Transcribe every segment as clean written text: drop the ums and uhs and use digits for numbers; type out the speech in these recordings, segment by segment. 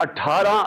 18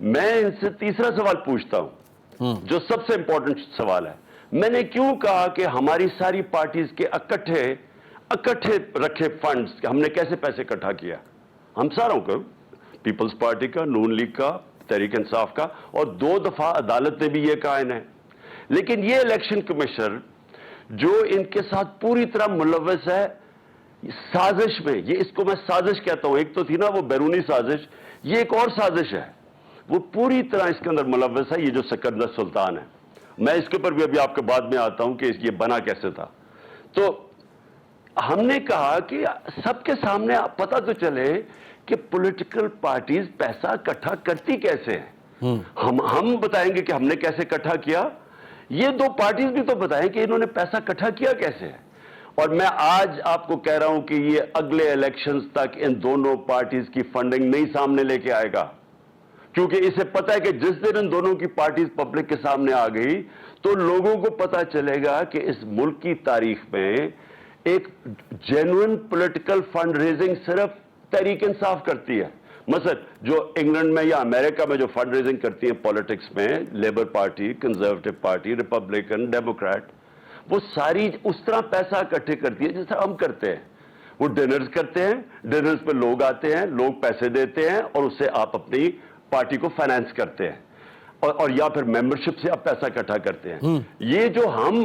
میں ان سے تیسرا سوال پوچھتا ہوں جو سب سے امپورٹنٹ سوال ہے. میں نے کیوں کہا کہ ہماری ساری پارٹیز کے اکٹھے رکھے فنڈز ہم نے کیسے پیسے اکٹھا کیا؟ ہم ساروں کو، پیپلز پارٹی کا، نون لیگ کا، تحریک انصاف کا، اور 2 دفعہ عدالت نے بھی یہ کہا ہے. لیکن یہ الیکشن کمیشن جو ان کے ساتھ پوری طرح ملوث ہے سازش میں، یہ اس کو میں سازش کہتا ہوں. ایک تو تھی نا وہ بیرونی سازش، یہ ایک اور سازش ہے. وہ پوری طرح اس کے اندر ملوث ہے. یہ جو سکندر سلطان ہے، میں اس کے اوپر بھی ابھی آپ کے بعد میں آتا ہوں کہ یہ بنا کیسے تھا. تو ہم نے کہا کہ سب کے سامنے پتہ تو چلے کہ پولیٹیکل پارٹیز پیسہ اکٹھا کرتی کیسے ہیں. ہم بتائیں گے کہ ہم نے کیسے اکٹھا کیا، یہ 2 پارٹیز بھی تو بتائیں کہ انہوں نے پیسہ اکٹھا کیا کیسے ہے. اور میں آج آپ کو کہہ رہا ہوں کہ یہ اگلے الیکشنز تک ان دونوں پارٹیز کی فنڈنگ نہیں سامنے لے کے آئے گا، کیونکہ اسے پتہ ہے کہ جس دن ان دونوں کی پارٹیز پبلک کے سامنے آ گئی تو لوگوں کو پتہ چلے گا کہ اس ملک کی تاریخ میں ایک جینوئن پولیٹیکل فنڈ ریزنگ صرف تحریک انصاف کرتی ہے. مثلا جو انگلینڈ میں یا امریکہ میں جو فنڈ ریزنگ کرتی ہیں پالیٹکس میں، labour party, conservative party, Republican, Democrat, وہ ساری اس طرح پیسہ اکٹھے کرتی ہے جس طرح ہم کرتے ہیں. وہ ڈنرز کرتے ہیں، ڈنرز پہ لوگ آتے ہیں، لوگ پیسے دیتے ہیں اور اس سے آپ اپنی پارٹی کو فائنانس کرتے ہیں، اور یا پھر ممبرشپ سے آپ پیسہ اکٹھا کرتے ہیں. یہ جو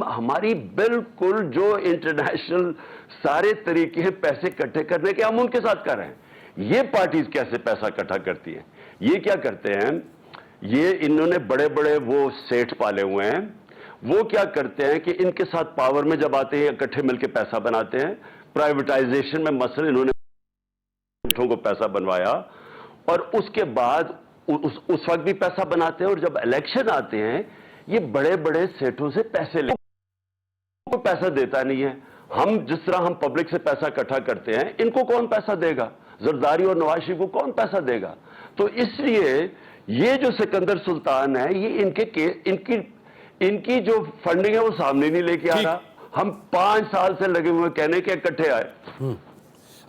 ہماری بالکل جو انٹرنیشنل سارے طریقے ہیں پیسے اکٹھے کرنے کے، ہم ان کے ساتھ کر رہے ہیں. یہ پارٹیز کیسے پیسہ اکٹھا کرتی ہیں؟ یہ کیا کرتے ہیں، یہ انہوں نے بڑے بڑے وہ سیٹھ پالے ہوئے ہیں. وہ کیا کرتے ہیں کہ ان کے ساتھ پاور میں جب آتے ہیں اکٹھے مل کے پیسہ بناتے ہیں. پرائیویٹائزیشن میں مثلا انہوں نے کو پیسہ بنوایا اور اس کے بعد اس وقت بھی پیسہ بناتے ہیں، اور جب الیکشن آتے ہیں یہ بڑے بڑے سیٹوں سے پیسے لے، کوئی پیسہ دیتا نہیں ہے. ہم جس طرح ہم پبلک سے پیسہ اکٹھا کرتے ہیں، ان کو کون پیسہ دے گا؟ زرداری اور نواز شریف کو کون پیسہ دے گا؟ تو اس لیے یہ جو سکندر سلطان ہے، یہ ان کی جو فنڈنگ ہے وہ سامنے نہیں لے کے آ رہا. ہم 5 سال سے لگے ہوئے کہنے کے اکٹھے آئے.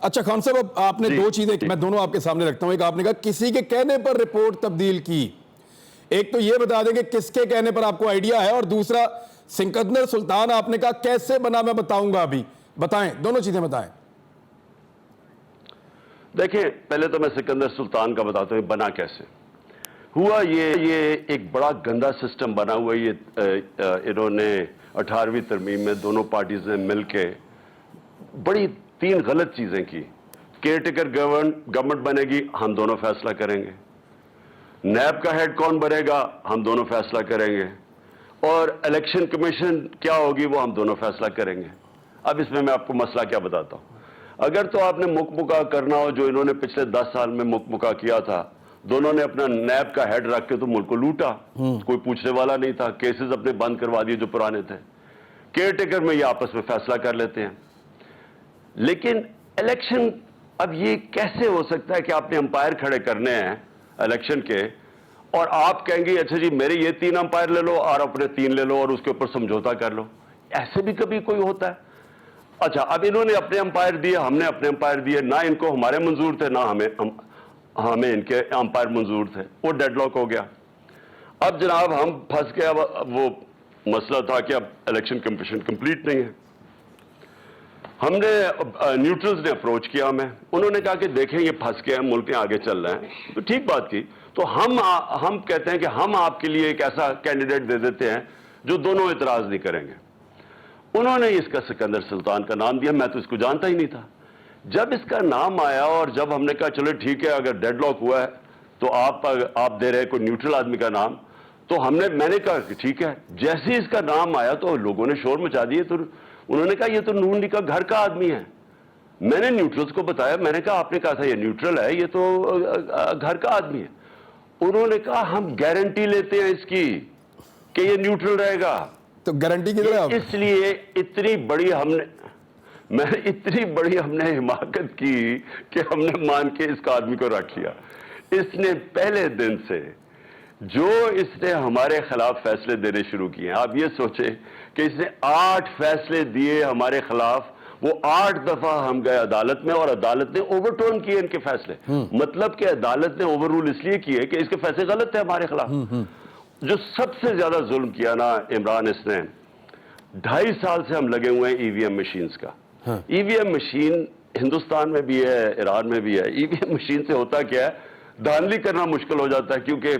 اچھا خان صاحب، اب آپ نے 2 چیزیں میں دونوں آپ کے سامنے رکھتا ہوں. ایک آپ نے کہا کسی کے کہنے پر رپورٹ تبدیل کی، ایک تو یہ بتا دیں کہ کس کے کہنے پر آپ کو آئیڈیا ہے، اور دوسرا سکندر سلطان آپ نے کہا کیسے بنا، میں بتاؤں گا ابھی. بتائیں، دونوں چیزیں بتائیں. دیکھیں پہلے تو میں سکندر سلطان کا بتاتا ہوں بنا کیسے ہوا. یہ ایک بڑا گندا سسٹم بنا ہوا. یہ انہوں نے 18ویں ترمیم میں دونوں پارٹیز نے مل کے بڑی 3 غلط چیزیں کی. کیئر ٹیکر گورنمنٹ بنے گی، ہم دونوں فیصلہ کریں گے. نیب کا ہیڈ کون بنے گا، ہم دونوں فیصلہ کریں گے. اور الیکشن کمیشن کیا ہوگی، وہ ہم دونوں فیصلہ کریں گے. اب اس میں آپ کو مسئلہ کیا بتاتا ہوں. اگر تو آپ نے مکہ کرنا ہو جو انہوں نے پچھلے 10 سال میں مکہ کیا تھا، دونوں نے اپنا نیب کا ہیڈ رکھ کے تو ملک کو لوٹا، کوئی پوچھنے والا نہیں تھا. کیسز اپنے بند کروا دیے جو پرانے تھے. کیئر ٹیکر میں یہ آپس میں فیصلہ کر لیتے ہیں. لیکن الیکشن، اب یہ کیسے ہو سکتا ہے کہ آپ نے امپائر کھڑے کرنے ہیں الیکشن کے، اور آپ کہیں گے اچھا جی میرے یہ 3 امپائر لے لو اور اپنے 3 لے لو اور اس کے اوپر سمجھوتا کر لو. ایسے بھی کبھی کوئی ہوتا ہے؟ اچھا اب انہوں نے اپنے امپائر دیے، ہم نے اپنے امپائر دیے. نہ ان کو ہمارے منظور تھے، نہ ہمیں ان کے امپائر منظور تھے. وہ ڈیڈ لاک ہو گیا. اب جناب ہم پھنس گئے. اب وہ مسئلہ تھا کہ اب الیکشن کمیشن کمپلیٹ نہیں ہے. ہم نے نیوٹرلز نے اپروچ کیا ہمیں. انہوں نے کہا کہ دیکھیں یہ پھنس گئے ہیں، ملک میں آگے چل رہے ہیں. تو ٹھیک بات کی. تو ہم کہتے ہیں کہ ہم آپ کے لیے ایک ایسا کینڈیڈیٹ دے دیتے ہیں جو دونوں اعتراض نہیں کریں گے. انہوں نے اس کا سکندر سلطان کا نام دیا. میں تو اس کو جانتا ہی نہیں تھا. جب اس کا نام آیا اور جب ہم نے کہا چلو ٹھیک ہے اگر ڈیڈ لاک ہوا ہے تو آپ دے رہے کوئی نیوٹرل آدمی کا نام، تو میں نے کہا کہ ٹھیک ہے. جیسے اس کا نام آیا تو لوگوں نے شور مچا دیے. تو انہوں نے کہا یہ تو نون لیگ کا گھر کا آدمی ہے. میں نے نیوٹرلز کو بتایا، میں نے کہا آپ نے کہا تھا یہ نیوٹرل ہے، یہ تو گھر کا آدمی ہے. انہوں نے کہا ہم گارنٹی لیتے ہیں اس کی کہ یہ نیوٹرل رہے گا. تو گارنٹی کی طرح اس لیے اتنی بڑی ہم نے حماقت کی کہ ہم نے مان کے اس کا آدمی کو رکھ لیا. اس نے پہلے دن سے جو اس نے ہمارے خلاف فیصلے دینے شروع کیے ہیں، آپ یہ سوچیں کہ اس نے 8 فیصلے دیے ہمارے خلاف وہ 8 دفعہ ہم گئے عدالت میں اور عدالت نے اوور ٹرن کیے ان کے فیصلے. مطلب کہ عدالت نے اوور رول اس لیے کیے کہ اس کے فیصلے غلط تھے ہمارے خلاف. جو سب سے زیادہ ظلم کیا نا عمران اس نے, 2.5 سال سے ہم لگے ہوئے ہیں ای وی ایم مشینز کا. ای وی ایم مشین ہندوستان میں بھی ہے, ایران میں بھی ہے. ای وی ایم مشین سے ہوتا کیا ہے, دھاندلی کرنا مشکل ہو جاتا ہے, کیونکہ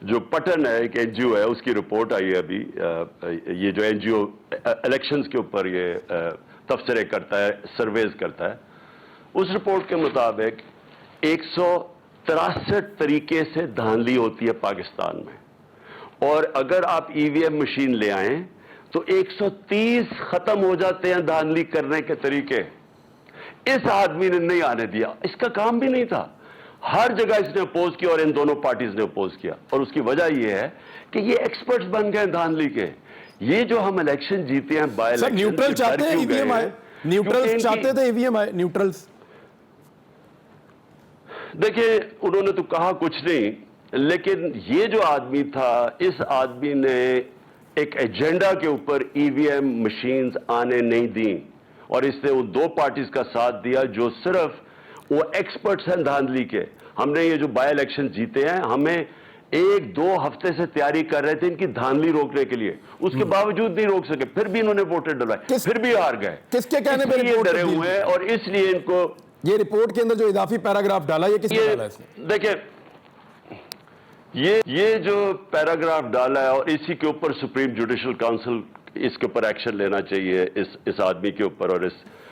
جو پٹن ہے ایک این جی او ہے, اس کی رپورٹ آئی ہے ابھی. یہ جو این جی او الیکشنز کے اوپر یہ تبصرے کرتا ہے, سرویز کرتا ہے, اس رپورٹ کے مطابق 163 طریقے سے دھاندلی ہوتی ہے پاکستان میں, اور اگر آپ ای وی ایم مشین لے آئیں تو 130 ختم ہو جاتے ہیں دھاندلی کرنے کے طریقے. اس آدمی نے نہیں آنے دیا, اس کا کام بھی نہیں تھا, ہر جگہ اس نے اپوز کیا اور ان دونوں پارٹیز نے اپوز کیا. اور اس کی وجہ یہ ہے کہ یہ ایکسپرٹس بن گئے دھاندلی کے. یہ جو ہم الیکشن جیتے ہیں بائی الیکشن, نیوٹرل چاہتے ہیں ای وی ایم آئے, نیوٹرل چاہتے تھے ای وی ایم آئے, نیوٹرلز. دیکھیں انہوں نے تو کہا کچھ نہیں, لیکن یہ جو آدمی تھا, اس آدمی نے ایک ایجنڈا کے اوپر ای وی ایم مشینز آنے نہیں دیں, اور اس نے وہ 2 پارٹیز کا ساتھ دیا جو صرف وہ ایکسپرٹس ہیں دھاندلی کے. ہم نے یہ جو بائی الیکشن جیتے ہیں, ہمیں 1-2 ہفتے سے تیاری کر رہے تھے ان کی دھاندلی روکنے کے لیے, اس کے باوجود نہیں روک سکے, پھر بھی انہوں نے ووٹر ڈلوائے, پھر بھی ہار گئے. کس کے کہنے پہ یہ ڈرے ہوئے ہیں, اور اس لیے ان کو یہ رپورٹ کے اندر جو اضافی پیراگراف ڈالا, یہ کس نے ڈالا اس نے؟ دیکھیں یہ جو پیراگراف ڈالا ہے, اور اسی کے اوپر سپریم جوڈیشل کاؤنسل اس کے اوپر ایکشن لینا چاہیے اس آدمی کے اوپر. اور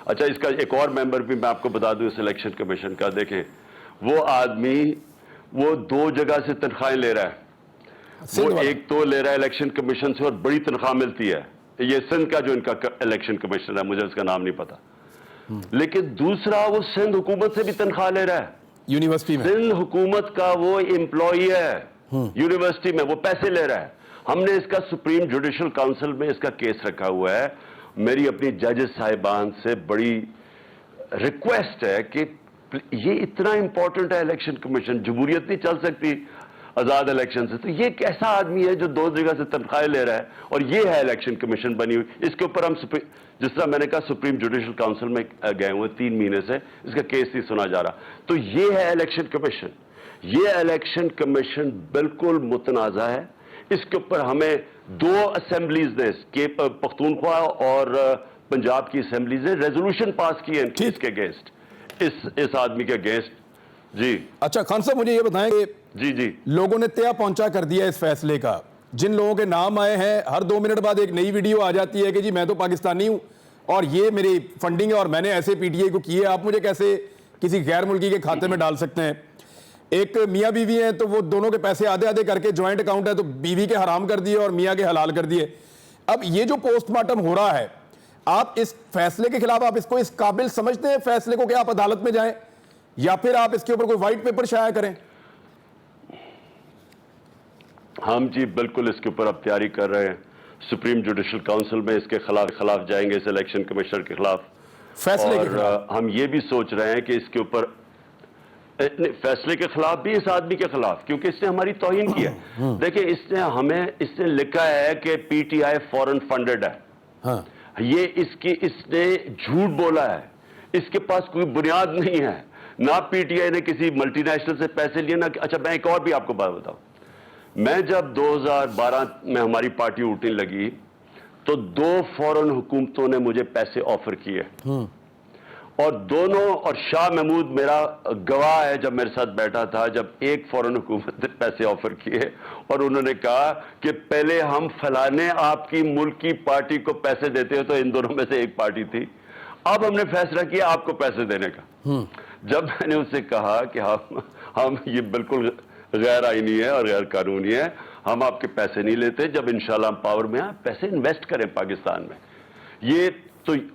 اچھا, اس کا ایک اور ممبر بھی میں آپ کو بتا دوں اس الیکشن کمیشن کا. دیکھیں وہ آدمی وہ 2 جگہ سے تنخواہیں لے رہا ہے. وہ ایک تو لے رہا ہے الیکشن کمیشن سے اور بڑی تنخواہ ملتی ہے, یہ سندھ کا جو ان کا الیکشن کمیشن ہے, مجھے اس کا نام نہیں پتا. لیکن دوسرا وہ سندھ حکومت سے بھی تنخواہ لے رہا ہے, یونیورسٹی میں. سندھ حکومت کا وہ امپلائی ہے یونیورسٹی میں, وہ پیسے لے رہا ہے. ہم نے اس کا سپریم جوڈیشل کاؤنسل میں اس کا کیس رکھا ہوا ہے. میری اپنی ججز صاحبان سے بڑی ریکویسٹ ہے کہ یہ اتنا امپورٹنٹ ہے الیکشن کمیشن, جمہوریت نہیں چل سکتی آزاد الیکشن سے, تو یہ کیسا آدمی ہے جو 2 جگہ سے تنخواہیں لے رہا ہے, اور یہ ہے الیکشن کمیشن بنی ہوئی. اس کے اوپر ہم جس طرح میں نے کہا سپریم جوڈیشل کاؤنسل میں گئے ہوئے 3 مہینے سے, اس کا کیس نہیں سنا جا رہا. تو یہ ہے الیکشن کمیشن. یہ الیکشن کمیشن بالکل متنازع ہے. اس کے اوپر ہمیں 2 اسمبلیز نے, پختونخوا اور پنجاب کی اسمبلیز نے ریزولوشن پاس کی ہے اس کے اگینسٹ, اس آدمی کے اگینسٹ. جی اچھا خان صاحب, مجھے یہ بتائیں کہ جی لوگوں نے تیا پہنچا کر دیا اس فیصلے کا, جن لوگوں کے نام آئے ہیں, ہر 2 منٹ بعد ایک نئی ویڈیو آ جاتی ہے کہ جی میں تو پاکستانی ہوں اور یہ میری فنڈنگ ہے اور میں نے ایسے پی ٹی آئی کو کی ہے, آپ مجھے کیسے کسی غیر ملکی کے کھاتے میں ڈال سکتے ہیں. ایک میاں بیوی ہیں تو وہ دونوں کے پیسے آدھے آدھے کر کے جوائنٹ اکاؤنٹ ہے, تو بیوی کے حرام کر دیے اور میاں کے حلال کر دیے. اب یہ جو پوسٹ مارٹم ہو رہا ہے, آپ اس فیصلے کے خلاف آپ اس کو اس قابل سمجھتے ہیں فیصلے کو کہ آپ عدالت میں جائیں, یا پھر آپ اس کے اوپر کوئی وائٹ پیپر شائع کریں؟ ہم جی بالکل اس کے اوپر اب تیاری کر رہے ہیں. سپریم جوڈیشل کاؤنسل میں اس کے خلاف جائیں گے, اس الیکشن کمیشنر کے خلاف فیصلے کے خلاف. اور ہم یہ بھی سوچ رہے ہیں کہ اس کے اوپر فیصلے کے خلاف بھی, اس آدمی کے خلاف, کیونکہ اس نے ہماری توہین کی ہے. دیکھیں اس نے لکھا ہے کہ P T I foreign funded ہے. یہ اس نے جھوٹ بولا ہے, اس کے پاس کوئی بنیاد نہیں ہے. نہ پی ٹی آئی نے کسی ملٹی نیشنل سے پیسے لیے نہ. اچھا میں ایک اور بھی آپ کو بات بتاؤں, میں جب 2012 میں ہماری پارٹی اٹھنے لگی تو 2 فورن حکومتوں نے مجھے پیسے آفر کیے, اور دونوں, اور شاہ محمود میرا گواہ ہے جب میرے ساتھ بیٹھا تھا, جب ایک فورن حکومت نے پیسے آفر کیے اور انہوں نے کہا کہ پہلے ہم فلانے آپ کی ملک کی پارٹی کو پیسے دیتے ہیں, تو ان دونوں میں سے ایک پارٹی تھی, اب ہم نے فیصلہ کیا آپ کو پیسے دینے کا. جب میں نے اس سے کہا کہ ہم یہ بالکل غیر آئینی ہے اور غیر قانونی ہے, ہم آپ کے پیسے نہیں لیتے, جب انشاءاللہ ہم پاور میں آئیں پیسے انویسٹ کریں پاکستان میں.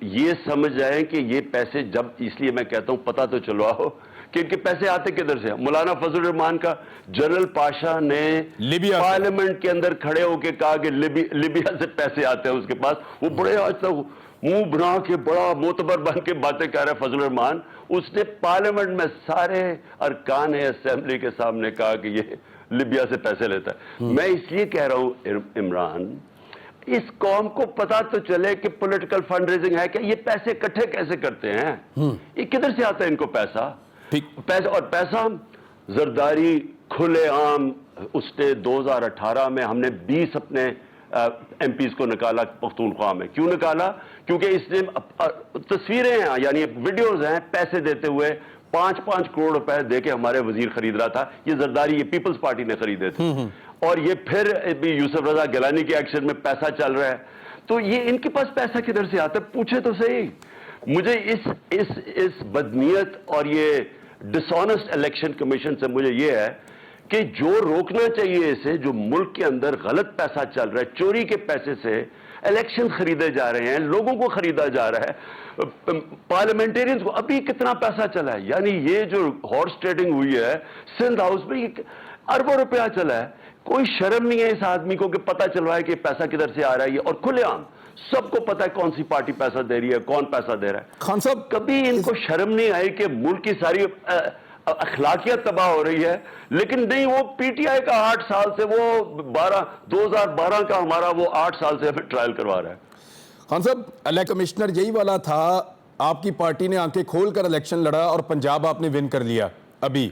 یہ سمجھ جائیں کہ یہ پیسے, جب اس لیے میں کہتا ہوں پتہ تو چلوا ہو کہ ان کے پیسے آتے کدھر سے. مولانا فضل الرحمان کا جنرل پاشا نے پارلیمنٹ کے اندر کھڑے ہو کے کہا کہ لیبیا سے پیسے آتے ہیں اس کے پاس. وہ بڑے آج تک منہ بنا کے بڑا معتبر بن کے باتیں کہہ رہا ہے فضل الرحمان. اس نے پارلیمنٹ میں سارے ارکان اسمبلی کے سامنے کہا کہ یہ لیبیا سے پیسے لیتا ہے. میں اس لیے کہہ رہا ہوں عمران, اس قوم کو پتا تو چلے کہ پولیٹیکل فنڈ ریزنگ ہے کہ یہ پیسے اکٹھے کیسے کرتے ہیں, یہ کدھر سے آتا ہے ان کو پیسہ. اور پیسہ زرداری کھلے عام, اس نے 2018 میں ہم نے 20 اپنے ایم پیز کو نکالا پختونخوا میں. کیوں نکالا؟ کیونکہ اس نے تصویریں ہیں, یعنی ویڈیوز ہیں, پیسے دیتے ہوئے 5-5 کروڑ روپے دے کے ہمارے وزیر خرید رہا تھا. یہ زرداری یہ پیپلز پارٹی نے خریدے تھے, اور یہ پھر بھی یوسف رضا گیلانی کے ایکشن میں پیسہ چل رہا ہے. تو یہ ان کے پاس پیسہ کدھر سے آتا ہے؟ پوچھے تو صحیح. مجھے اس بدنیت اور یہ ڈس آنیسٹ الیکشن کمیشن سے مجھے یہ ہے کہ جو روکنا چاہیے اسے, جو ملک کے اندر غلط پیسہ چل رہا ہے, چوری کے پیسے سے الیکشن خریدے جا رہے ہیں, لوگوں کو خریدا جا رہا ہے, پارلیمنٹیرینز کو ابھی کتنا پیسہ چلا ہے. یعنی یہ جو ہارس ٹریڈنگ ہوئی ہے سندھ ہاؤس میں, یہ اربوں روپیہ چلا ہے. کوئی شرم نہیں ہے اس آدمی کو کہ پتہ چلوائے کہ پیسہ کدھر سے آ رہا ہے. یہ اور کھلے عام سب کو پتہ ہے کون سی پارٹی پیسہ دے رہی ہے, کون پیسہ دے رہا ہے. خان صاحب, کبھی ان کو شرم نہیں آئی کہ ملک کی ساری اخلاقیت تباہ ہو رہی ہے, لیکن نہیں, وہ پی ٹی آئی کا 8 سال سے, وہ 2012 کا ہمارا وہ 8 سال سے ہمیں ٹرائل کروا رہا ہے. خان صاحب, الیکشن کمشنر یہی والا تھا, آپ کی پارٹی نے آنکھیں کھول کر الیکشن لڑا اور پنجاب آپ نے ون کر لیا. ابھی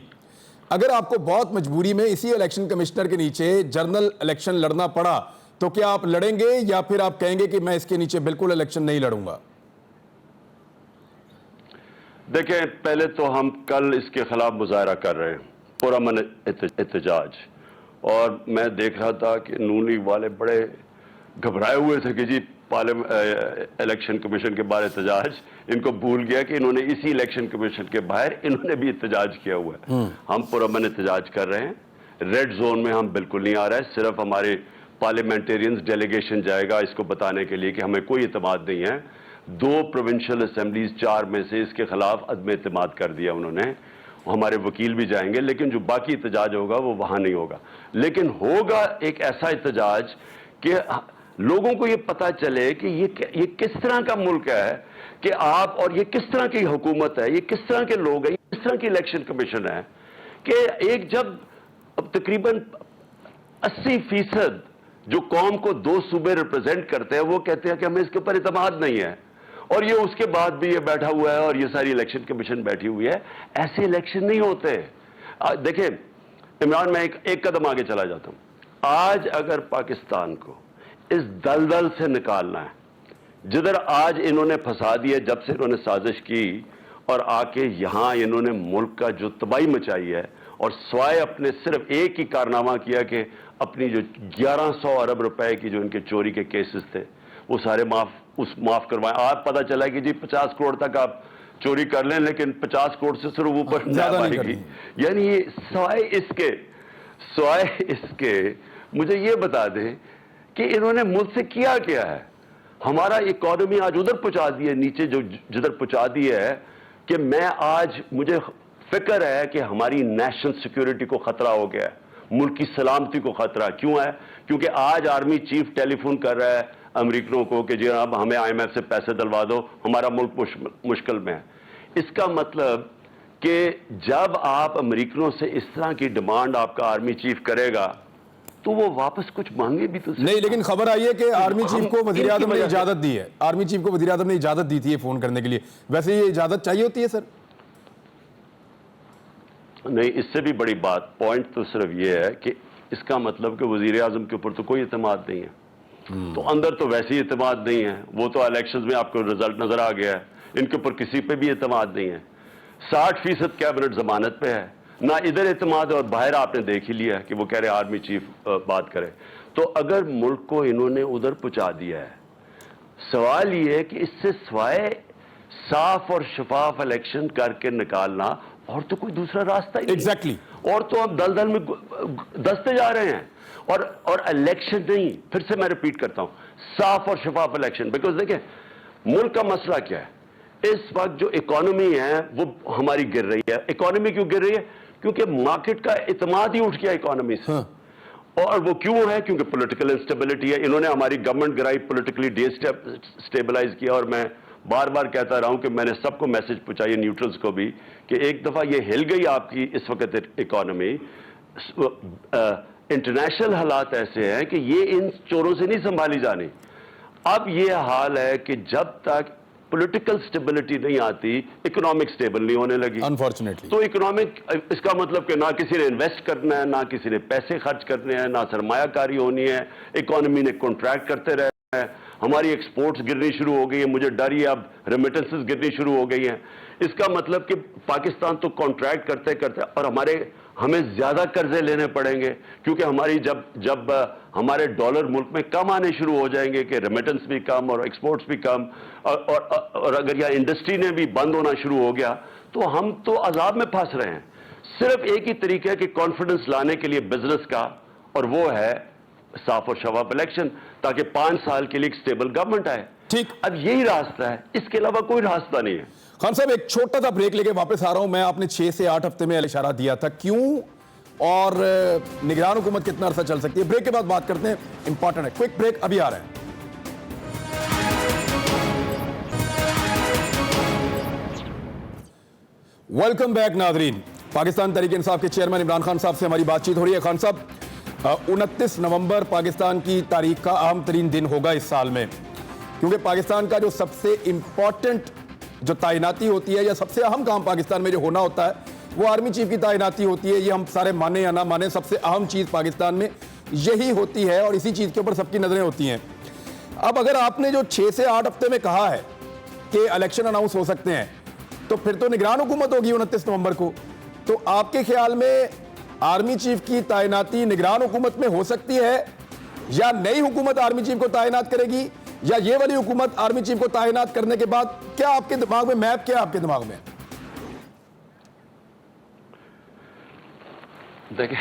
اگر آپ کو بہت مجبوری میں اسی الیکشن کمشنر کے نیچے جنرل الیکشن لڑنا پڑا تو کیا آپ لڑیں گے, یا پھر آپ کہیں گے کہ میں اس کے نیچے بالکل الیکشن نہیں لڑوں گا؟ دیکھیں, پہلے تو ہم کل اس کے خلاف مظاہرہ کر رہے ہیں, پرامن احتجاج, اور میں دیکھ رہا تھا کہ نون لیگ والے بڑے گھبرائے ہوئے تھے کہ جی الیکشن کمیشن کے باہر احتجاج, ان کو بھول گیا کہ انہوں نے اسی الیکشن کمیشن کے باہر انہوں نے بھی احتجاج کیا ہوا ہے. ہم پرامن احتجاج کر رہے ہیں, ریڈ زون میں ہم بالکل نہیں آ رہا ہے. صرف ہمارے پارلیمنٹیرینز ڈیلیگیشن جائے گا اس کو بتانے کے لیے کہ ہمیں کوئی اعتماد نہیں ہے. 2 پروونشل اسمبلیز 4 میں سے اس کے خلاف عدم اعتماد کر دیا انہوں نے. ہمارے وکیل بھی جائیں گے, لیکن جو باقی احتجاج ہوگا وہ وہاں نہیں ہوگا. لیکن ہوگا ایک ایسا احتجاج کہ لوگوں کو یہ پتا چلے کہ یہ کس طرح کا ملک ہے کہ آپ, اور یہ کس طرح کی حکومت ہے, یہ کس طرح کے لوگ ہیں, یہ کس طرح کی الیکشن کمیشن ہے, کہ ایک جب تقریباً 80% جو قوم کو 2 صوبے ریپرزینٹ کرتے ہیں وہ کہتے ہیں کہ ہمیں اس کے اوپر اعتماد نہیں ہے, اور یہ اس کے بعد بھی یہ بیٹھا ہوا ہے اور یہ ساری الیکشن کمیشن بیٹھی ہوئی ہے. ایسے الیکشن نہیں ہوتے. دیکھیں عمران, میں ایک قدم آگے چلا جاتا ہوں. آج اگر پاکستان کو اس دلدل سے نکالنا ہے جدھر آج انہوں نے پھنسا دیا, جب سے انہوں نے سازش کی اور آ کے یہاں انہوں نے ملک کا جو تباہی مچائی ہے, اور سوائے اپنے صرف ایک ہی کارنامہ کیا کہ اپنی جو 1100 ارب روپے کی جو ان کے چوری کے کیسز تھے وہ سارے معاف کروائیں. آپ پتہ چلا کہ جی 50 کروڑ تک آپ چوری کر لیں, لیکن 50 کروڑ سے صرف اوپر زیادہ آئے گی. یعنی سوائے اس کے مجھے یہ بتا دیں کہ انہوں نے ملک سے کیا ہے. ہمارا اکانومی آج ادھر پہنچا دی ہے, نیچے جدھر پہنچا دی ہے کہ میں آج مجھے فکر ہے کہ ہماری نیشنل سیکیورٹی کو خطرہ ہو گیا ہے, ملک کی سلامتی کو خطرہ. کیوں ہے؟ کیونکہ آج آرمی چیف ٹیلی فون کر رہا ہے امریکنوں کو کہ جی اب ہمیں IMF سے پیسے دلوا دو, ہمارا ملک مشکل میں ہے. اس کا مطلب کہ جب آپ امریکنوں سے اس طرح کی ڈیمانڈ آپ کا آرمی چیف کرے گا تو وہ واپس کچھ مانگے بھی تو نہیں. لیکن خبر آئی ہے کہ آرمی چیف کو وزیر اعظم نے اجازت دی ہے, آرمی چیف کو وزیر اعظم نے اجازت دی تھی یہ فون کرنے کے لیے. ویسے یہ اجازت چاہیے ہوتی ہے سر؟ نہیں, اس سے بھی بڑی بات, پوائنٹ تو صرف یہ ہے کہ اس کا مطلب کہ وزیر اعظم کے اوپر تو کوئی اعتماد نہیں ہے, تو اندر تو ویسے ہی اعتماد نہیں ہے. وہ تو الیکشنز میں آپ کو رزلٹ نظر آ گیا ہے, ان کے اوپر کسی پہ بھی اعتماد نہیں ہے. 60% کیبنٹ ضمانت پہ ہے, نہ ادھر اعتماد, اور باہر آپ نے دیکھ ہی لیا کہ وہ کہہ رہے آرمی چیف بات کرے. تو اگر ملک کو انہوں نے ادھر پہنچا دیا ہے, سوال یہ ہے کہ اس سے سوائے صاف اور شفاف الیکشن کر کے نکالنا اور تو کوئی دوسرا راستہ ہی نہیں. ایگزیکٹلی. اور تو ہم دلدل میں دستے جا رہے ہیں, اور الیکشن نہیں, پھر سے میں ریپیٹ کرتا ہوں, صاف اور شفاف الیکشن. بیکاز دیکھیں ملک کا مسئلہ کیا ہے اس وقت, جو اکانومی ہے وہ ہماری گر رہی ہے. اکانومی کیوں گر رہی ہے؟ کیونکہ مارکیٹ کا اعتماد ہی اٹھ گیا اکانومی سے. اور وہ کیوں ہے؟ کیونکہ پولیٹیکل انسٹیبلٹی ہے. انہوں نے ہماری گورنمنٹ گرائی, پولیٹیکلی ڈی اسٹیبلائز کیا. اور میں بار بار کہتا رہا ہوں کہ میں نے سب کو میسج پہنچائی, نیوٹرلز کو بھی, کہ ایک دفعہ یہ ہل گئی آپ کی اس وقت اکانومی. انٹرنیشنل حالات ایسے ہیں کہ یہ ان چوروں سے نہیں سنبھالی جانی. اب یہ حال ہے کہ جب تک پولیٹیکل سٹیبلٹی نہیں آتی اکنامک سٹیبل نہیں ہونے لگی انفارچونیٹلی. تو اکنامک اس کا مطلب کہ نہ کسی نے انویسٹ کرنا ہے، نہ کسی نے پیسے خرچ کرنے ہیں، نہ سرمایہ کاری ہونی ہے، اکانومی نے کنٹریکٹ کرتے رہنا ہے، ہماری ایکسپورٹس گرنی شروع ہو گئی ہیں، مجھے ڈر یہ اب ریمیٹنسز گرنی شروع ہو گئی ہیں. اس کا مطلب کہ پاکستان تو کنٹریکٹ کرتے کرتے اور ہمیں زیادہ قرضے لینے پڑیں گے، کیونکہ ہماری جب ہمارے ڈالر ملک میں کم آنے شروع ہو جائیں گے کہ ریمیٹنس بھی کم اور ایکسپورٹس بھی کم، اور اگر یہ انڈسٹری نے بھی بند ہونا شروع ہو گیا تو ہم تو عذاب میں پھنس رہے ہیں. صرف ایک ہی طریقہ ہے کہ کانفیڈنس لانے کے لیے بزنس کا، اور وہ ہے صاف اور شفاف الیکشن، تاکہ 5 سال کے لیے ایک سٹیبل گورنمنٹ آئے. ٹھیک. اب یہی راستہ ہے، اس کے علاوہ کوئی راستہ نہیں ہے. خان صاحب ایک چھوٹا سا بریک لے کے واپس آ رہا ہوں میں. آپ نے 6 سے 8 ہفتے میں اشارہ دیا تھا، کیوں اور نگران حکومت کتنا عرصہ چل سکتی ہے؟ بریک کے بعد بات کرتے ہیں، امپورٹنٹ ہے. کوئک بریک ابھی آ رہے ہیں. ویلکم بیک ناظرین. پاکستان تحریک انصاف کے چیئرمین عمران خان صاحب سے ہماری بات چیت ہو رہی ہے. خان صاحب 29 نومبر پاکستان کی تاریخ کا اہم ترین دن ہوگا اس سال میں، کیونکہ پاکستان کا جو سب سے امپورٹنٹ جو تعیناتی ہوتی ہے یا سب سے اہم کام پاکستان میں جو ہونا ہوتا ہے وہ آرمی چیف کی تعیناتی ہوتی ہے. یہ ہم سارے مانے یا نہ مانے، سب سے اہم چیز پاکستان میں یہی ہوتی ہے اور اسی چیز کے اوپر سب کی نظریں ہوتی ہیں. اب اگر آپ نے جو 6 سے 8 ہفتے میں کہا ہے کہ الیکشن اناؤنس ہو سکتے ہیں تو پھر تو نگران حکومت ہوگی 29 نومبر کو. تو آپ کے خیال میں آرمی چیف کی تعیناتی نگران حکومت میں ہو سکتی ہے، یا نئی حکومت آرمی چیف کو تعینات کرے گی، یا یہ والی حکومت آرمی چیف کو تعینات کرنے کے بعد کیا آپ کے دماغ میں میپ کیا آپ کے دماغ میں؟ دیکھیں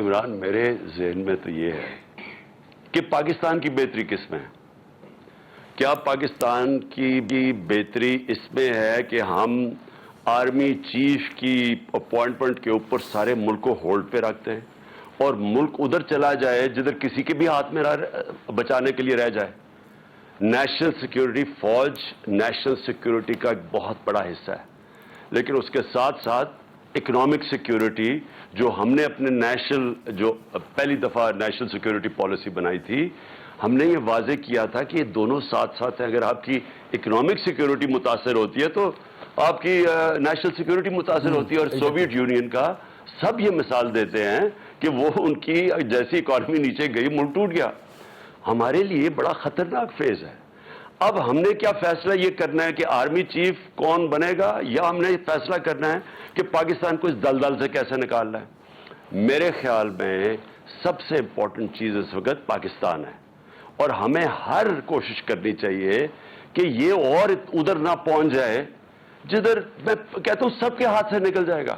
عمران، میرے ذہن میں تو یہ ہے کہ پاکستان کی بہتری کس میں ہے؟ کیا پاکستان کی بھی بہتری اس میں ہے کہ ہم آرمی چیف کی اپوائنٹمنٹ کے اوپر سارے ملک کو ہولڈ پہ رکھتے ہیں اور ملک ادھر چلا جائے جدھر کسی کے بھی ہاتھ میں بچانے کے لیے رہ جائے؟ نیشنل سیکیورٹی، فوج نیشنل سیکیورٹی کا ایک بہت بڑا حصہ ہے، لیکن اس کے ساتھ ساتھ اکنامک سیکیورٹی جو ہم نے اپنے جو پہلی دفعہ نیشنل سیکیورٹی پالیسی بنائی تھی، ہم نے یہ واضح کیا تھا کہ یہ دونوں ساتھ ساتھ ہیں. اگر آپ کی اکنامک سیکیورٹی متاثر ہوتی ہے تو آپ کی نیشنل سیکیورٹی متاثر ہوتی ہے. اور سوویت یونین کا سب یہ مثال دیتے ہیں کہ وہ ان کی جیسی اکانومی نیچے گئی ملک ٹوٹ گیا. ہمارے لیے بڑا خطرناک فیز ہے. اب ہم نے کیا فیصلہ یہ کرنا ہے کہ آرمی چیف کون بنے گا، یا ہم نے یہ فیصلہ کرنا ہے کہ پاکستان کو اس دلدل سے کیسے نکالنا ہے؟ میرے خیال میں سب سے امپورٹنٹ چیز اس وقت پاکستان ہے، اور ہمیں ہر کوشش کرنی چاہیے کہ یہ اور ادھر نہ پہنچ جائے جدھر میں کہتا ہوں سب کے ہاتھ سے نکل جائے گا.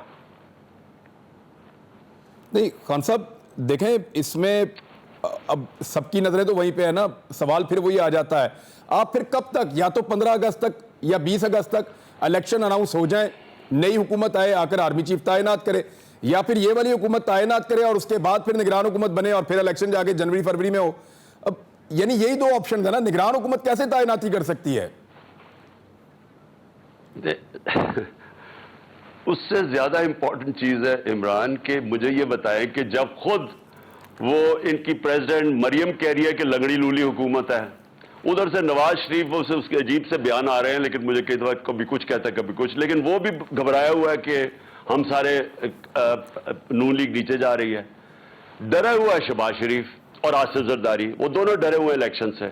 نہیں خان صاحب دیکھیں، اس میں اب سب کی نظریں تو وہیں پہ ہے نا. سوال پھر وہی آ جاتا ہے، آپ پھر کب تک، یا تو 15 اگست تک یا 20 اگست تک الیکشن اناؤنس ہو جائیں، نئی حکومت آئے، آ کر آرمی چیف تعینات کرے، یا پھر یہ والی حکومت تعینات کرے اور اس کے بعد پھر نگران حکومت بنے اور پھر الیکشن جا کے جنوری فروری میں ہو. اب یعنی یہی 2 آپشن ہے نا. نگران حکومت کیسے تعیناتی کر سکتی ہے؟ اس سے زیادہ امپورٹنٹ چیز ہے عمران کہ مجھے یہ بتائیں کہ جب خود وہ ان کی پریزیڈنٹ مریم کہہ رہی ہے کہ لنگڑی لولی حکومت ہے، ادھر سے نواز شریف اس کے عجیب سے بیان آ رہے ہیں، لیکن مجھے کئی دفعہ کبھی کچھ کہتا ہے کبھی کچھ، لیکن وہ بھی گھبرایا ہوا ہے کہ ہم سارے نون لیگ نیچے جا رہی ہے. ڈرا ہوا ہے شہباز شریف اور آصف زرداری، وہ دونوں ڈرے ہوئے الیکشن سے.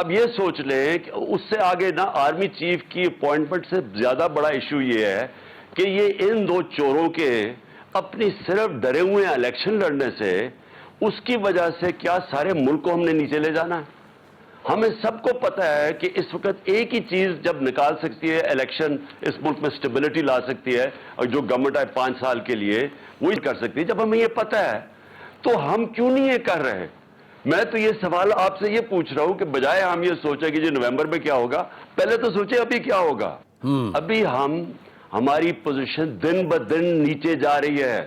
اب یہ سوچ لیں کہ اس سے آگے نا آرمی چیف کی اپوائنٹمنٹ سے زیادہ بڑا ایشو یہ ہے کہ یہ ان 2 چوروں کے اپنی صرف ڈرے ہوئے الیکشن لڑنے سے، اس کی وجہ سے کیا سارے ملک کو ہم نے نیچے لے جانا ہے؟ ہمیں سب کو پتہ ہے کہ اس وقت ایک ہی چیز جب نکال سکتی ہے الیکشن، اس ملک میں سٹیبلٹی لا سکتی ہے، اور جو گورنمنٹ آئے 5 سال کے لیے وہی کر سکتی ہے. جب ہمیں یہ پتہ ہے تو ہم کیوں نہیں یہ کر رہے؟ میں تو یہ سوال آپ سے یہ پوچھ رہا ہوں کہ بجائے ہم یہ سوچیں کہ جی نومبر میں کیا ہوگا، پہلے تو سوچیں ابھی کیا ہوگا. ابھی ہماری پوزیشن دن بدن نیچے جا رہی ہے.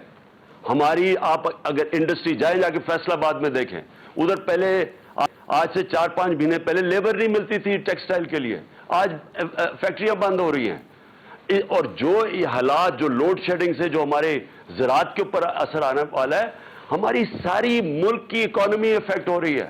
ہماری آپ اگر انڈسٹری جا کے فیصل آباد میں دیکھیں، ادھر پہلے آج سے 4-5 مہینے پہلے لیبر نہیں ملتی تھی ٹیکسٹائل کے لیے، آج فیکٹریاں بند ہو رہی ہیں. اور جو حالات، جو لوڈ شیڈنگ سے جو ہمارے زراعت کے اوپر اثر آنے والا ہے، ہماری ساری ملک کی اکانومی افیکٹ ہو رہی ہے.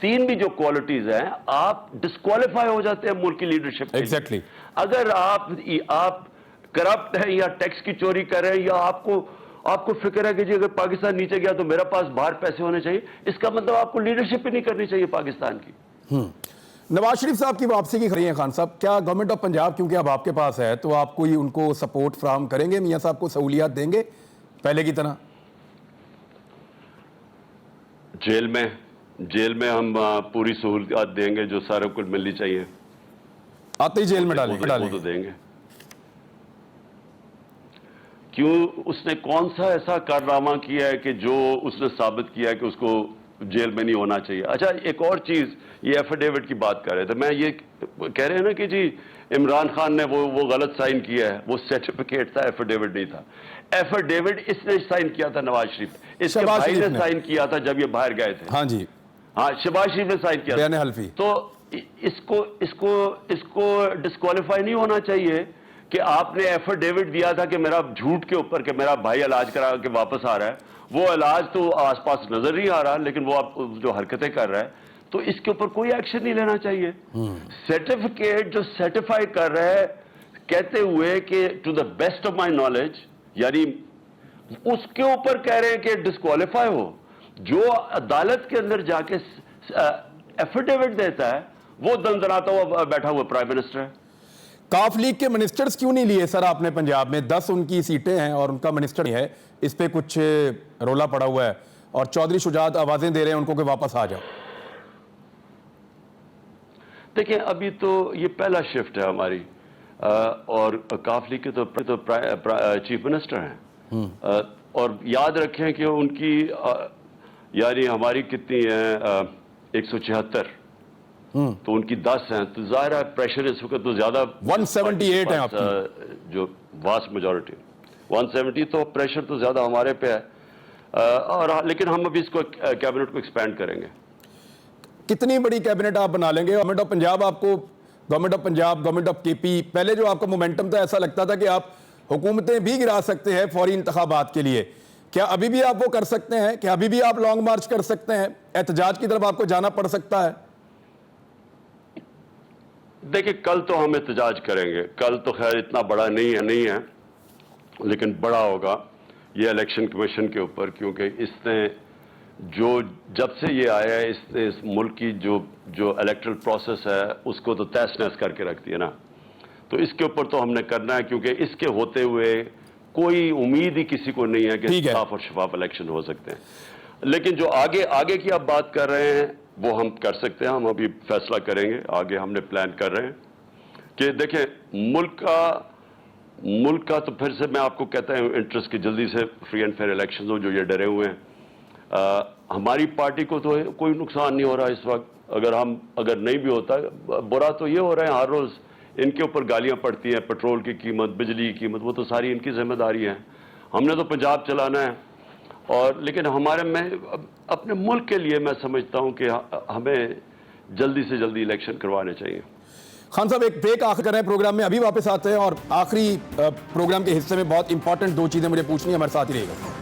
تین بھی جو کوالٹیز ہیں آپ ڈسکوالیفائی ہو جاتے ہیں ملک کی لیڈرشپ کے لیے۔ ایگزیکٹلی اگر آپ کرپٹ ہیں یا ٹیکس کی چوری کر رہے ہیں یا آپ کو فکر ہے کہ جی اگر پاکستان نیچے گیا تو میرا پاس باہر پیسے ہونے چاہیے، اس کا مطلب آپ کو لیڈرشپ ہی نہیں کرنی چاہیے پاکستان کی۔ نواز شریف صاحب کی واپسی کی خبریں ہیں خان صاحب، کیا گورنمنٹ آف پنجاب کیونکہ اب آپ کے پاس ہے تو آپ کوئی ان کو سپورٹ فراہم کریں گے، میاں صاحب کو سہولیات دیں گے پہلے کی طرح؟ جیل میں ہم پوری سہولیات دیں گے جو سارے کو ملنی چاہیے، آتے ہی جیل میں ڈالیں وہ تو دیں گے۔ کیوں اس نے کون سا ایسا کارنامہ کیا ہے کہ جو اس نے ثابت کیا ہے کہ اس کو جیل میں نہیں ہونا چاہیے؟ اچھا ایک اور چیز، یہ ایفیڈیوٹ کی بات کر رہے تھے، میں یہ کہہ رہے ہیں نا کہ جی عمران خان نے وہ غلط سائن کیا ہے، وہ سرٹیفکیٹ تھا، ایفیڈیوٹ نہیں تھا۔ ایفیڈیوٹ اس نے سائن کیا تھا نواز شریف، اس کے بھائی نے سائن کیا تھا جب یہ باہر گئے تھے۔ ہاں جی، ہاں شہباز شریف نے سائن کیا بیان حلفی۔ تو اس کو ڈسکوالیفائی نہیں ہونا چاہیے کہ آپ نے ایفیڈیوٹ دیا تھا کہ میرا جھوٹ کے اوپر کہ میرا بھائی علاج کرا کے واپس آ رہا ہے، وہ علاج تو آس پاس نظر نہیں آ رہا لیکن وہ آپ جو حرکتیں کر رہا ہے تو اس کے اوپر کوئی ایکشن نہیں لینا چاہیے۔ سرٹیفکیٹ جو سرٹیفائی کر رہا ہے کہتے ہوئے کہ to the best of my knowledge, یعنی اس کے اوپر کہہ رہے ہیں کہ ڈسکوالیفائی ہو۔ جو عدالت کے اندر جا کے ایفیڈیوٹ دیتا ہے وہ دندناتا ہوا بیٹھا ہوا پرائم منسٹر ہے۔ کاف لیگ کے منسٹرز کیوں نہیں لیے سر آپ نے پنجاب میں؟ 10 ان کی سیٹیں ہیں اور ان کا منسٹر ہے، اس پہ کچھ رولا پڑا ہوا ہے اور چودھری شجاعت آوازیں دے رہے ہیں ان کو کہ واپس آ جاؤ۔ دیکھیں ابھی تو یہ پہلا شفٹ ہے ہماری، اور کاف لیگ کے تو چیف منسٹر ہیں، اور یاد رکھیں کہ ان کی یعنی ہماری کتنی ہیں 176 تو ان کی 10 ہیں، تو ظاہر ہے پریشر اس وقت تو زیادہ 178 ہیں آپ کی، جو واسٹ میجورٹی 170، تو پریشر تو زیادہ ہمارے پہ ہے، اور لیکن ہم ابھی اس کو کیبنٹ کو ایکسپینڈ کریں گے۔ کتنی بڑی کیبنٹ آپ بنا لیں گے؟ گورنمنٹ آف پنجاب آپ کو، government of Punjab, government of کے پی، پہلے جو آپ کا مومنٹم تھا ایسا لگتا تھا کہ آپ حکومتیں بھی گرا سکتے ہیں فوری انتخابات کے لیے، کیا ابھی بھی آپ وہ کر سکتے ہیں؟ کیا ابھی بھی آپ لانگ مارچ کر سکتے ہیں؟ احتجاج کی طرف آپ کو جانا پڑ سکتا ہے؟ دیکھیں کل تو ہم احتجاج کریں گے، کل تو خیر اتنا بڑا نہیں ہے لیکن بڑا ہوگا یہ الیکشن کمیشن کے اوپر، کیونکہ اس نے جب سے یہ آیا ہے اس نے اس ملک کی جو الیکٹرل پروسیس ہے اس کو تو تہس نہس کر کے رکھ دیا نا، تو اس کے اوپر تو ہم نے کرنا ہے، کیونکہ اس کے ہوتے ہوئے کوئی امید ہی کسی کو نہیں ہے کہ صاف اور شفاف الیکشن ہو سکتے ہیں۔ لیکن جو آگے کی آپ بات کر رہے ہیں وہ ہم کر سکتے ہیں، ہم ابھی فیصلہ کریں گے، آگے ہم نے پلان کر رہے ہیں کہ دیکھیں ملک کا تو پھر سے میں آپ کو کہتا ہوں انٹرسٹ کی جلدی سے فری اینڈ فیئر الیکشن ہو، جو یہ ڈرے ہوئے ہیں۔ ہماری پارٹی کو تو کوئی نقصان نہیں ہو رہا اس وقت، اگر نہیں بھی ہوتا، برا تو یہ ہو رہا ہے ہر روز ان کے اوپر گالیاں پڑتی ہیں، پیٹرول کی قیمت، بجلی کی قیمت، وہ تو ساری ان کی ذمہ داری ہے، ہم نے تو پنجاب چلانا ہے، اور لیکن میں اپنے ملک کے لیے میں سمجھتا ہوں کہ ہمیں جلدی سے جلدی الیکشن کروانے چاہیے۔ خان صاحب ایک بریک آخر کر رہے ہیں پروگرام میں، ابھی واپس آتے ہیں اور آخری پروگرام کے حصے میں بہت امپورٹنٹ 2 چیزیں مجھے پوچھنی ہیں، ہمارے ساتھ ہی رہے گا۔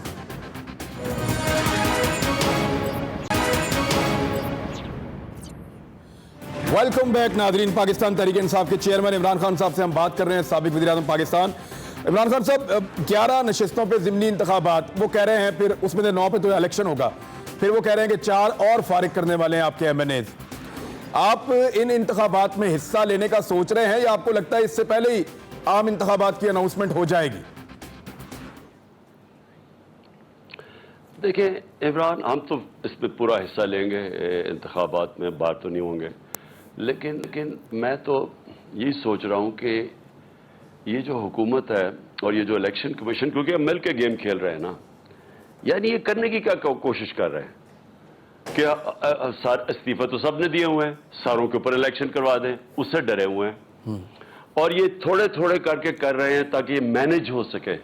ویلکم بیک ناظرین، پاکستان تحریک انصاف کے چیئرمین عمران خان صاحب سے ہم بات کر رہے ہیں، سابق وزیر اعظم پاکستان۔ عمران خان صاحب 11 نشستوں پہ ضمنی انتخابات وہ کہہ رہے ہیں، پھر اس میں 9 پہ تو الیکشن ہوگا، پھر وہ کہہ رہے ہیں کہ 4 اور فارغ کرنے والے ہیں آپ کے MNAs۔ آپ ان انتخابات میں حصہ لینے کا سوچ رہے ہیں یا آپ کو لگتا ہے اس سے پہلے ہی عام انتخابات کی اناؤنسمنٹ ہو جائے گی؟ دیکھیں عمران، ہم تو اس میں پورا حصہ لیں گے، انتخابات میں باہر تو نہیں ہوں گے، لیکن میں تو یہی سوچ رہا ہوں کہ یہ جو حکومت ہے اور یہ جو الیکشن کمیشن، کیونکہ ہم مل کے گیم کھیل رہے ہیں نا، یعنی یہ کرنے کی کیا کوشش کر رہے ہیں کہ استعفے تو سب نے دیے ہوئے ہیں، ساروں کے اوپر الیکشن کروا دیں، اس سے ڈرے ہوئے ہیں، اور یہ تھوڑے تھوڑے کر کے کر رہے ہیں تاکہ یہ مینج ہو سکے۔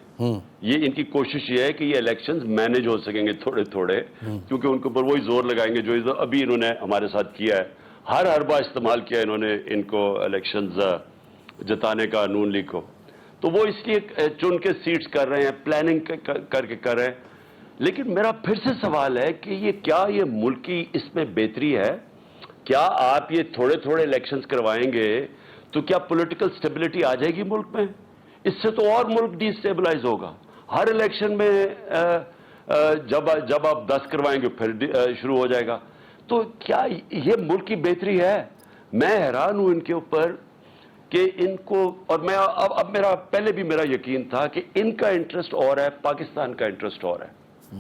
یہ ان کی کوشش یہ ہے کہ یہ الیکشنز مینج ہو سکیں گے تھوڑے تھوڑے، کیونکہ ان کے اوپر وہی زور لگائیں گے جو ابھی انہوں نے ہمارے ساتھ کیا ہے، ہر حربہ استعمال کیا انہوں نے ان کو الیکشنز جتانے کا نون لیگ کو، تو وہ اس لیے چن کے سیٹس کر رہے ہیں، پلاننگ کر کے کر رہے ہیں۔ لیکن میرا پھر سے سوال ہے کہ یہ کیا یہ ملک کی اس میں بہتری ہے کیا آپ یہ تھوڑے تھوڑے الیکشنز کروائیں گے تو کیا پولیٹیکل سٹیبلٹی آ جائے گی ملک میں؟ اس سے تو اور ملک ڈی اسٹیبلائز ہوگا. ہر الیکشن میں جب آپ 10 کروائیں گے پھر شروع ہو جائے گا. تو کیا یہ ملک کی بہتری ہے؟ میں حیران ہوں ان کے اوپر کہ ان کو، اور میں اب میرا پہلے بھی میرا یقین تھا کہ ان کا انٹرسٹ اور ہے، پاکستان کا انٹرسٹ اور ہے.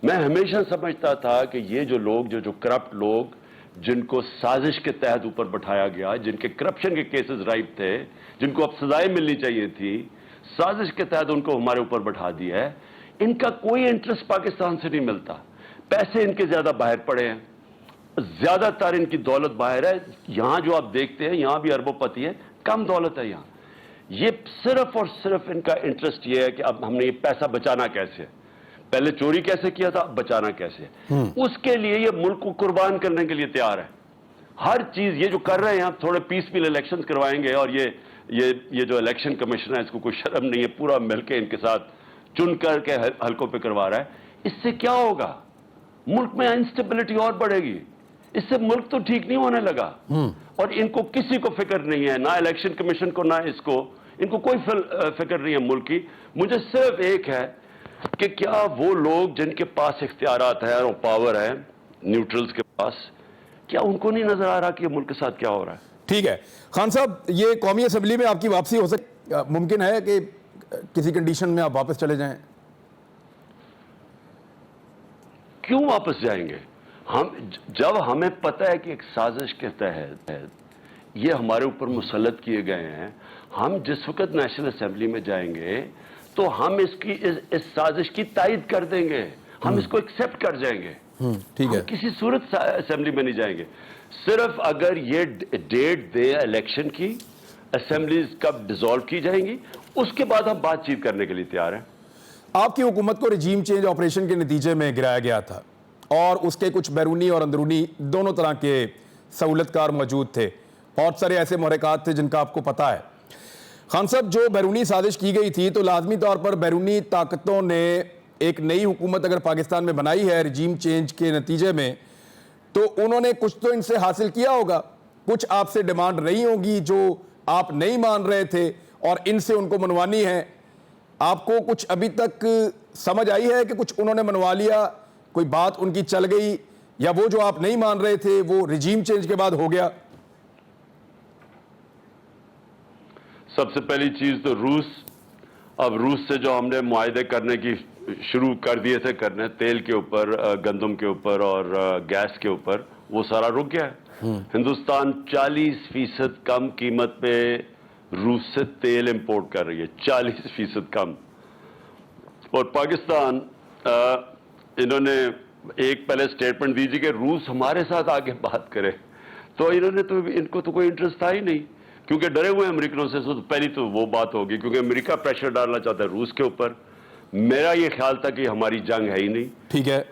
میں ہمیشہ سمجھتا تھا کہ یہ جو لوگ جو کرپٹ لوگ جن کو سازش کے تحت اوپر بٹھایا گیا، جن کے کرپشن کے کیسز رائپ تھے، جن کو اب سزائیں ملنی چاہیے تھی، سازش کے تحت ان کو ہمارے اوپر بٹھا دیا ہے. ان کا کوئی انٹرسٹ پاکستان سے نہیں ملتا. پیسے ان کے زیادہ باہر پڑے ہیں، زیادہ تر ان کی دولت باہر ہے. یہاں جو آپ دیکھتے ہیں یہاں بھی اربوں پتی ہے، کم دولت ہے یہاں. یہ صرف اور صرف ان کا انٹرسٹ یہ ہے کہ اب ہم نے یہ پیسہ بچانا کیسے ہے. پہلے چوری کیسے کیا تھا، اب بچانا کیسے ہے. اس کے لیے یہ ملک کو قربان کرنے کے لیے تیار ہے. ہر چیز یہ جو کر رہے ہیں، آپ تھوڑے پیسفل الیکشن کروائیں گے، اور یہ جو الیکشن کمیشن ہے اس کو کوئی شرم نہیں ہے، پورا مل کے ان کے ساتھ چن کر کے حلقوں پہ کروا رہا ہے. اس سے کیا ہوگا؟ ملک میں انسٹیبلٹی اور بڑھے گی. اس سے ملک تو ٹھیک نہیں ہونے لگا. اور ان کو کسی کو فکر نہیں ہے، نہ الیکشن کمیشن کو، نہ اس کو، ان کو کوئی فکر نہیں ہے ملک کی. مجھے صرف ایک ہے کہ کیا وہ لوگ جن کے پاس اختیارات ہیں اور پاور ہے، نیوٹرلز کے پاس، کیا ان کو نہیں نظر آ رہا کہ ملک کے ساتھ کیا ہو رہا ہے؟ ٹھیک ہے خان صاحب، یہ قومی اسمبلی میں آپ کی واپسی ہو سکتی، ممکن ہے کہ کسی کنڈیشن میں آپ واپس چلے جائیں؟ کیوں واپس جائیں گے؟ جب ہمیں پتہ ہے کہ ایک سازش کے تحت یہ ہمارے اوپر مسلط کیے گئے ہیں، ہم جس وقت نیشنل اسمبلی میں جائیں گے تو ہم اس سازش کی تائید کر دیں گے، ہم اس کو ایکسیپٹ کر جائیں گے. ٹھیک ہے. ہم کسی صورت اسمبلی میں نہیں جائیں گے. صرف اگر یہ ڈیٹ دے الیکشن کی، اسمبلیز کب ڈیزالو کی جائیں گی، اس کے بعد ہم بات چیت کرنے کے لیے تیار ہیں. آپ کی حکومت کو رجیم چینج آپریشن کے نتیجے میں گرایا گیا تھا، اور اس کے کچھ بیرونی اور اندرونی دونوں طرح کے سہولت کار موجود تھے. بہت سارے ایسے محرکات تھے جن کا آپ کو پتہ ہے. خان صاحب، جو بیرونی سازش کی گئی تھی تو لازمی طور پر بیرونی طاقتوں نے ایک نئی حکومت اگر پاکستان میں بنائی ہے رجیم چینج کے نتیجے میں، تو انہوں نے کچھ تو ان سے حاصل کیا ہوگا، کچھ آپ سے ڈیمانڈ رہی ہوگی جو آپ نہیں مان رہے تھے اور ان سے ان کو منوانی ہے. آپ کو کچھ ابھی تک سمجھ آئی ہے کہ کچھ انہوں نے منوا لیا، کوئی بات ان کی چل گئی، یا وہ جو آپ نہیں مان رہے تھے وہ رجیم چینج کے بعد ہو گیا؟ سب سے پہلی چیز تو روس سے جو ہم نے معاہدے کرنے کی شروع کر دیے تھے کرنے، تیل کے اوپر، گندم کے اوپر اور گیس کے اوپر، وہ سارا رک گیا ہے. ہندوستان 40% کم قیمت پہ روس سے تیل امپورٹ کر رہی ہے، 40% کم. اور پاکستان، انہوں نے ایک پہلے سٹیٹمنٹ دیجیے کہ روس ہمارے ساتھ آگے بات کرے، تو ان کو تو کوئی انٹرسٹ تھا ہی نہیں، کیونکہ ڈرے ہوئے ہیں امریکنوں سے. تو پہلی تو وہ بات ہوگی، کیونکہ امریکہ پریشر ڈالنا چاہتا ہے روس کے اوپر. میرا یہ خیال تھا کہ ہماری جنگ ہے ہی نہیں. ٹھیک ہے.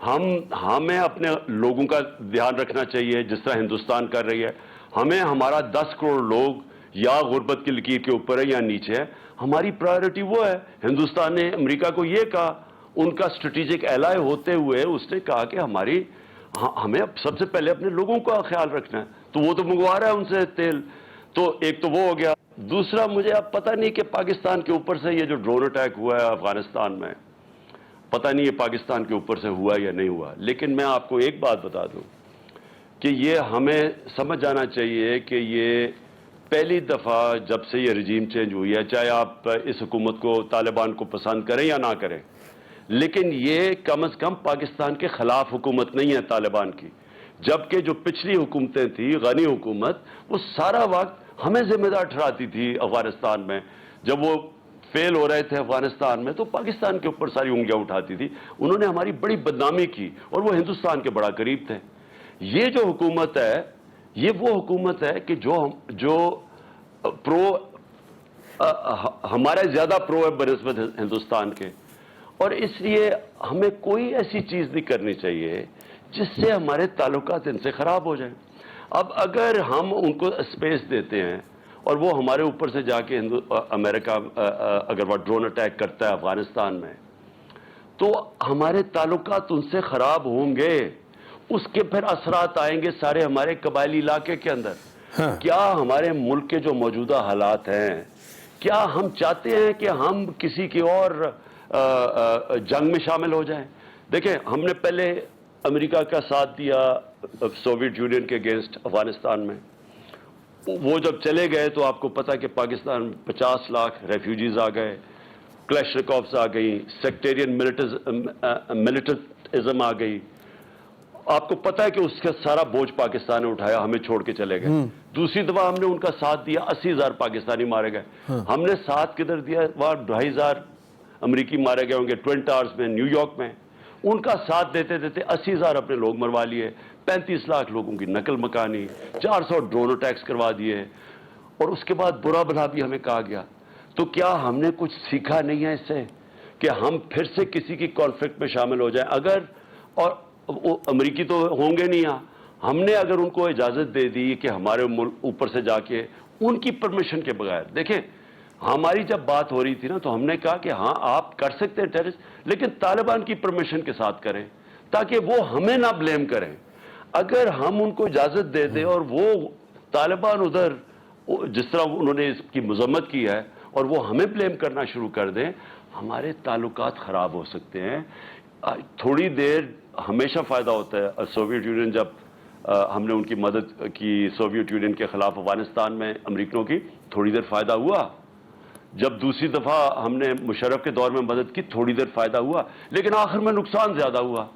ہمیں اپنے لوگوں کا دھیان رکھنا چاہیے، جس طرح ہندوستان کر رہی ہے. ہمیں ہمارا 10 کروڑ لوگ یا غربت کی لکیر کے اوپر ہے یا نیچے ہے، ہماری پرائیورٹی وہ ہے. ہندوستان نے امریکہ کو یہ کہا، ان کا اسٹریٹجک ایلائی ہوتے ہوئے اس نے کہا کہ ہمیں سب سے پہلے اپنے لوگوں کا خیال رکھنا ہے. تو وہ تو منگوا رہا ہے ان سے تیل. تو ایک تو وہ ہو گیا. دوسرا، مجھے اب پتہ نہیں کہ پاکستان کے اوپر سے یہ جو ڈرون اٹیک ہوا ہے افغانستان میں، پتہ نہیں یہ پاکستان کے اوپر سے ہوا یا نہیں ہوا. لیکن میں آپ کو ایک بات بتا دوں کہ یہ ہمیں سمجھ جانا چاہیے کہ یہ پہلی دفعہ جب سے یہ رجیم چینج ہوئی ہے، چاہے آپ اس حکومت کو، طالبان کو پسند کریں یا نہ کریں، لیکن یہ کم از کم پاکستان کے خلاف حکومت نہیں ہے طالبان کی. جبکہ جو پچھلی حکومتیں تھیں، غنی حکومت، وہ سارا وقت ہمیں ذمہ دار ٹھہراتی تھی افغانستان میں. جب وہ فیل ہو رہے تھے افغانستان میں تو پاکستان کے اوپر ساری انگلیاں اٹھاتی تھی. انہوں نے ہماری بڑی بدنامی کی، اور وہ ہندوستان کے بڑا قریب تھے. یہ جو حکومت ہے، یہ وہ حکومت ہے کہ جو ہمارے زیادہ پرو ہے بنسبت ہندوستان کے. اور اس لیے ہمیں کوئی ایسی چیز نہیں کرنی چاہیے جس سے ہمارے تعلقات ان سے خراب ہو جائیں. اب اگر ہم ان کو اسپیس دیتے ہیں اور وہ ہمارے اوپر سے جا کے امریکہ اگر وہ ڈرون اٹیک کرتا ہے افغانستان میں، تو ہمارے تعلقات ان سے خراب ہوں گے. اس کے پھر اثرات آئیں گے سارے ہمارے قبائلی علاقے کے اندر. کیا ہمارے ملک کے جو موجودہ حالات ہیں, کیا ہم چاہتے ہیں کہ ہم کسی کی اور جنگ میں شامل ہو جائیں؟ دیکھیں, ہم نے پہلے امریکہ کا ساتھ دیا سوویت یونین کے اگینسٹ افغانستان میں. وہ جب چلے گئے تو آپ کو پتا کہ پاکستان میں 50 لاکھ ریفیوجیز آ گئے, کلیشنکوفز آ گئی, سیکٹیرین ملٹرزم آ گئی. آپ کو پتا ہے کہ اس کا سارا بوجھ پاکستان نے اٹھایا, ہمیں چھوڑ کے چلے گئے. دوسری دفعہ ہم نے ان کا ساتھ دیا, 80,000 پاکستانی مارے گئے. ہم نے ساتھ کدھر دیا, وہاں 2,500 امریکی مارے گئے ہوں گے ٹوئن ٹاورز میں, نیو یارک میں. ان کا ساتھ دیتے دیتے 80,000 اپنے لوگ مروا لیے, 35 لاکھ لوگوں کی نقل مکانی, 400 ڈرون اٹیکس کروا دیے, اور اس کے بعد برا بھلا بھی ہمیں کہا گیا. تو کیا ہم نے کچھ سیکھا نہیں ہے اس سے کہ ہم پھر سے کسی کی کانفلکٹ میں شامل ہو جائیں؟ اگر, اور وہ امریکی تو ہوں گے نہیں, ہم نے اگر ان کو اجازت دے دی کہ ہمارے ملک اوپر سے جا کے ان کی پرمیشن کے بغیر, دیکھیں ہماری جب بات ہو رہی تھی نا تو ہم نے کہا کہ ہاں آپ کر سکتے ہیں ٹیررسٹ, لیکن طالبان کی پرمیشن کے ساتھ کریں تاکہ وہ ہمیں نہ بلیم کریں. اگر ہم ان کو اجازت دے دیں اور وہ طالبان ادھر جس طرح انہوں نے اس کی مذمت کی ہے اور وہ ہمیں بلیم کرنا شروع کر دیں, ہمارے تعلقات خراب ہو سکتے ہیں. تھوڑی دیر ہمیشہ فائدہ ہوتا ہے. سوویت یونین جب ہم نے ان کی مدد کی سوویت یونین کے خلاف افغانستان میں امریکنوں کی, تھوڑی دیر فائدہ ہوا. جب دوسری دفعہ ہم نے مشرف کے دور میں مدد کی, تھوڑی دیر فائدہ ہوا, لیکن آخر میں نقصان زیادہ ہوا.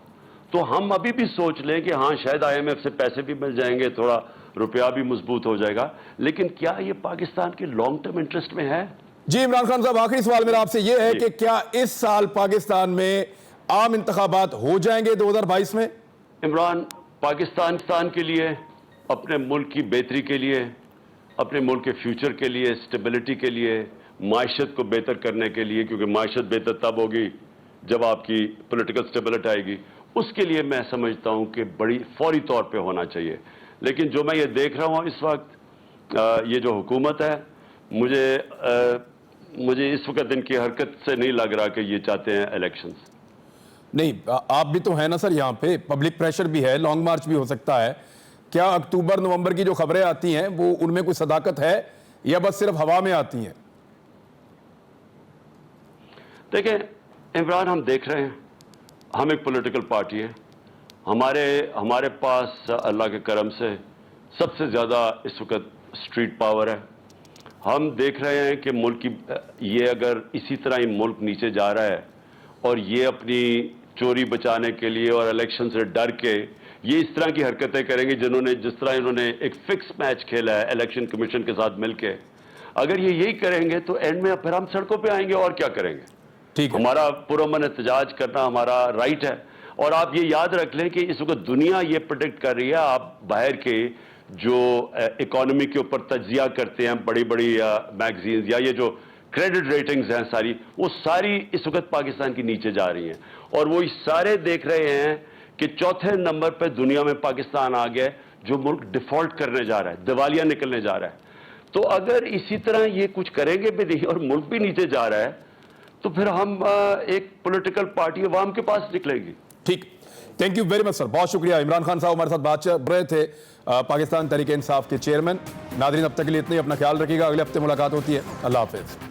تو ہم ابھی بھی سوچ لیں کہ ہاں شاید IMF سے پیسے بھی مل جائیں گے, تھوڑا روپیہ بھی مضبوط ہو جائے گا, لیکن کیا یہ پاکستان کے لانگ ٹرم انٹرسٹ میں ہے؟ جی عمران خان صاحب, آخری سوال میرا آپ سے یہ ہے کہ کیا اس سال پاکستان میں عام انتخابات ہو جائیں گے 2022 میں؟ عمران, پاکستان کے لیے, اپنے ملک کی بہتری کے لیے, اپنے ملک کے فیوچر کے لیے, اسٹیبلٹی کے لیے, معیشت کو بہتر کرنے کے لیے, کیونکہ معیشت بہتر تب ہوگی جب آپ کی پولیٹیکل اسٹیبلٹی آئے گی, اس کے لیے میں سمجھتا ہوں کہ بڑی فوری طور پہ ہونا چاہیے. لیکن جو میں یہ دیکھ رہا ہوں اس وقت, یہ جو حکومت ہے, مجھے اس وقت ان کی حرکت سے نہیں لگ رہا کہ یہ چاہتے ہیں الیکشنز. نہیں, آپ بھی تو ہیں نا سر یہاں پہ, پبلک پریشر بھی ہے, لانگ مارچ بھی ہو سکتا ہے. کیا اکتوبر نومبر کی جو خبریں آتی ہیں وہ ان میں کوئی صداقت ہے یا بس صرف ہوا میں آتی ہیں؟ دیکھیں عمران, ہم دیکھ رہے ہیں, ہم ایک پولیٹیکل پارٹی ہے, ہمارے پاس اللہ کے کرم سے سب سے زیادہ اس وقت اسٹریٹ پاور ہے. ہم دیکھ رہے ہیں کہ ملک کی, یہ اگر اسی طرح یہ ملک نیچے جا رہا ہے اور یہ اپنی چوری بچانے کے لیے اور الیکشن سے ڈر کے یہ اس طرح کی حرکتیں کریں گے جس طرح انہوں نے ایک فکس میچ کھیلا ہے الیکشن کمیشن کے ساتھ مل کے, اگر یہ یہی کریں گے تو اینڈ میں پھر ہم سڑکوں پہ آئیں گے اور کیا کریں گے. ہمارا پرامن احتجاج کرنا ہمارا رائٹ ہے. اور آپ یہ یاد رکھ لیں کہ اس وقت دنیا یہ پریڈکٹ کر رہی ہے, آپ باہر کے جو اکانومی کے اوپر تجزیہ کرتے ہیں بڑی بڑی میگزینز یا یہ جو کریڈٹ ریٹنگز ہیں ساری, وہ ساری اس وقت پاکستان کی نیچے جا رہی ہیں, اور وہ سارے دیکھ رہے ہیں کہ چوتھے نمبر پہ دنیا میں پاکستان آ گیا جو ملک ڈیفالٹ کرنے جا رہا ہے, دیوالیہ نکلنے جا رہا ہے. تو اگر اسی طرح یہ کچھ کریں گے بھی نہیں اور ملک بھی نیچے جا رہا ہے تو پھر ہم ایک پولیٹیکل پارٹی عوام کے پاس نکلے گی. ٹھیک, تھینک یو ویری مچ سر, بہت شکریہ. عمران خان صاحب ہمارے ساتھ بات کر رہے تھے, پاکستان تحریک انصاف کے چیئرمین. ناظرین اب تک کے لیے اتنا ہی, اپنا خیال رکھیے گا, اگلے ہفتے ملاقات ہوتی ہے. اللہ حافظ.